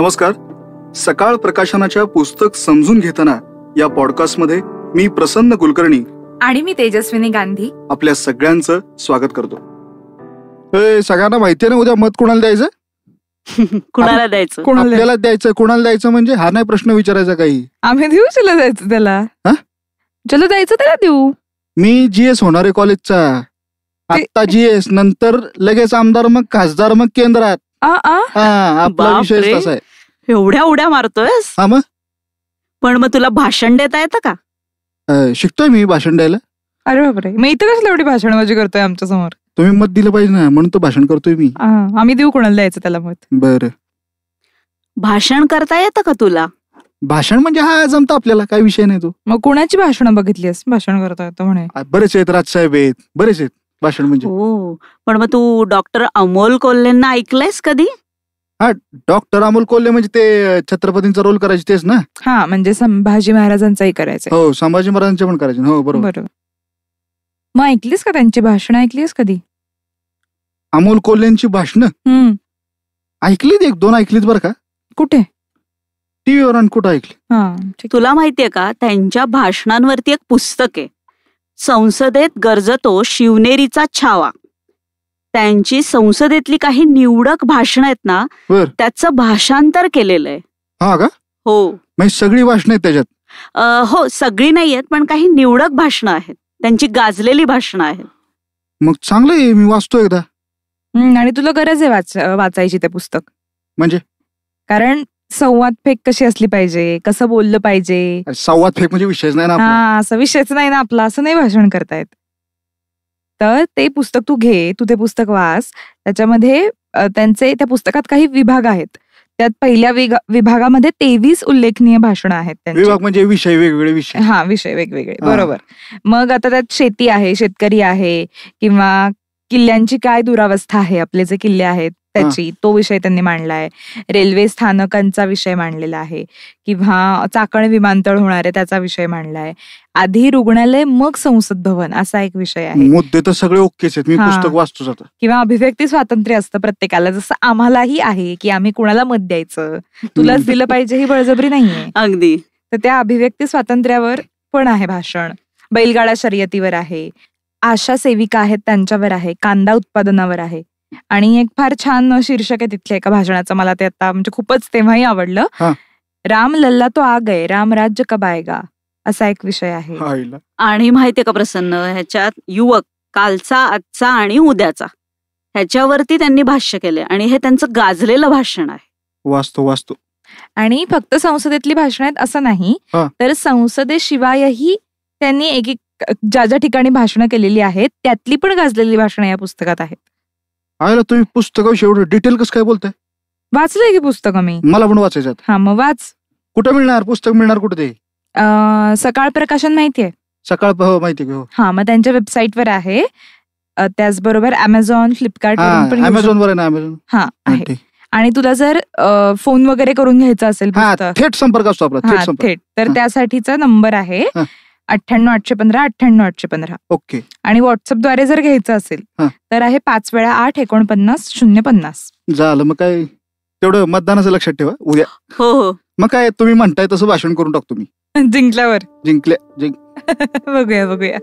नमस्कार. सकाळ प्रकाशनाच्या पुस्तक समजून घेताना या पॉडकास्टमध्ये मी प्रसन्न कुलकर्णी आणि मी तेजस्विनी गांधी आपल्या सगळ्यांचं स्वागत करतो. सगळ्यांना माहिती आहे ना उद्या मत कोणाला द्यायचं? कुणाला द्यायचं? आपल्याला द्यायचं. कोणाला द्यायचं म्हणजे हा नाही प्रश्न विचारायचा काही. आम्ही देऊ चला द्यायचं त्याला. चलो द्यायचं त्याला देऊ. मी जीएस होणार आहे कॉलेजचा. आता जीएस नंतर लगेच आमदार मग खासदार मग केंद्रात. आपला विषय तसा आहे. एवढ्या उड्या मारतोयस? हा मग. पण मग तुला भाषण देता येतं का? शिकतोय मी भाषण द्यायला. अरे बापरे, मी इथं कसलं एवढी भाषणबाजी करतोय आमच्या समोर? तुम्ही मत दिलं पाहिजे ना, म्हणून तो भाषण करतोय मी. आम्ही देऊ कोणाला द्यायचं त्याला मत? बरं. भाषण करता येतं का तुला? भाषण म्हणजे हा जमतं आपल्याला, काही विषय नाही तो. मग कोणाची भाषणं बघितलीस भाषण करता येतं म्हणे? बरेच आहेत, राजसाहेब आहेत, बरेच आहेत भाषण म्हणजे. हो, पण मग तू डॉक्टर अमोल कोल्हेंना ऐकलंयस कधी? हा, डॉक्टर अमोल कोल्हे म्हणजे ते छत्रपतींचा रोल करायचे तेच ना? हा, म्हणजे संभाजी महाराजांचाही करायचं. हो, संभाजी महाराजांचे पण करायचे. हो बरोबर. मग ऐकलीस का त्यांची भाषणं? ऐकलीस कधी अमोल कोल्हेंची भाषणं? ऐकलीत, 1-2 ऐकलीत बरं का. कुठे? टीव्हीवर. आणि कुठं ऐकली? तुला माहितीये का, त्यांच्या भाषणांवरती एक पुस्तक आहे, संसदेत गरजतो शिवनेरीचा छावा. त्यांची संसदेतली काही निवडक भाषणं आहेत ना, त्याचं भाषांतर केलेलं आहे. हा का? हो. म्हणजे सगळी भाषणं आहेत त्याच्यात? हो, सगळी नाही आहेत, पण काही निवडक भाषणं आहेत, त्यांची गाजलेली भाषणं आहेत. मग चांगलं आहे, मी वाचतो एकदा. आणि तुला गरज आहे वाचायची ते पुस्तक. म्हणजे? कारण संवाद फेक कशी असली पाहिजे, कसं बोललं पाहिजे. संवाद फेक म्हणजे विषयच नाही ना. हा, असं विषयच नाही ना आपला, असं नाही भाषण करतायत. तर ते पुस्तक तू घे, तू ते पुस्तक वाच. त्याच्यामध्ये त्या पुस्तकात काही विभाग आहेत. त्यात पहिल्या विभागामध्ये 23 उल्लेखनीय भाषणं आहेत. विभाग म्हणजे विषय, वेगवेगळे विषय. हा, विषय वेगवेगळे, बरोबर. मग आता त्यात शेती आहे, शेतकरी आहे, किंवा किल्ल्यांची काय दुरावस्था आहे, आपले जे किल्ले आहेत त्याची, तो विषय त्यांनी मांडलाय. रेल्वे स्थानकांचा विषय मांडलेला आहे, किंवा चाकण विमानतळ होणार आहे त्याचा विषय मांडलाय. आधी रुग्णालय मग संसद भवन असा एक विषय आहे. मुद्दे तर सगळे ओकेच आहेत, मी पुस्तक वाचतोच आता. किंवा अभिव्यक्ती स्वातंत्र्य असतं प्रत्येकाला, जसं आम्हालाही आहे की आम्ही कुणाला मत द्यायचं, तुलाच दिलं पाहिजे ही बळजबरी नाहीये. अगदी. तर त्या अभिव्यक्ती स्वातंत्र्यावर पण आहे भाषण. बैलगाडा शर्यतीवर आहे, आशा सेविका आहेत त्यांच्यावर आहे, कांदा उत्पादनावर आहे. आणि एक फार छान शीर्षक आहे तिथल्या एका भाषणाचं, मला ते आता म्हणजे खूपच तेव्हाही आवडलं. राम लल्ला तो आ गए, राम राज्य कब आएगा, असा एक विषय आहे. आणि माहितीये का प्रसन्न, ह्याच्यात युवक, कालचा, आजचा आणि उद्याचा, ह्याच्यावरती त्यांनी भाष्य केले, आणि हे त्यांचं गाजलेलं भाषण आहे. वाचतो. आणि फक्त संसदेतली भाषण आहेत असं नाही, तर संसदेशिवायही त्यांनी एक ज्या ठिकाणी भाषणं केलेली आहेत त्यातली पण गाजलेली भाषणं या पुस्तकात आहेत. तुम्ही पुस्तकाविषयी एवढं डिटेल कसं काय बोलताय? वाचलंय की पुस्तक मी. मला पण वाचायचं. हा, मग वाच. कुठं मिळणार पुस्तक? मिळणार कुठे ते? सकाळ प्रकाशन माहितीये? सकाळ माहिती. हा, मग त्यांच्या वेबसाईटवर आहे. त्याचबरोबर अमेझॉन, फ्लिपकार्ट. अमेझॉनवर आहे ना? अमेझॉन. हा आहे. आणि तुला जर फोन वगैरे करून घ्यायचं असेल, थेट संपर्क असतो आपला. थेट, तर त्यासाठीचा नंबर आहे 98-815-98-815. ओके. आणि व्हॉट्सअपद्वारे जर घ्यायचं असेल तर आहे 5 वेळा 8-49-050. झालं. मग काय तेवढं मतदानाचं लक्षात ठेवा उद्या. हो. मग काय तुम्ही म्हणताय तसं भाषण करून टाकतो मी. जिंकल्यावर. जिंकल्या. बघूया.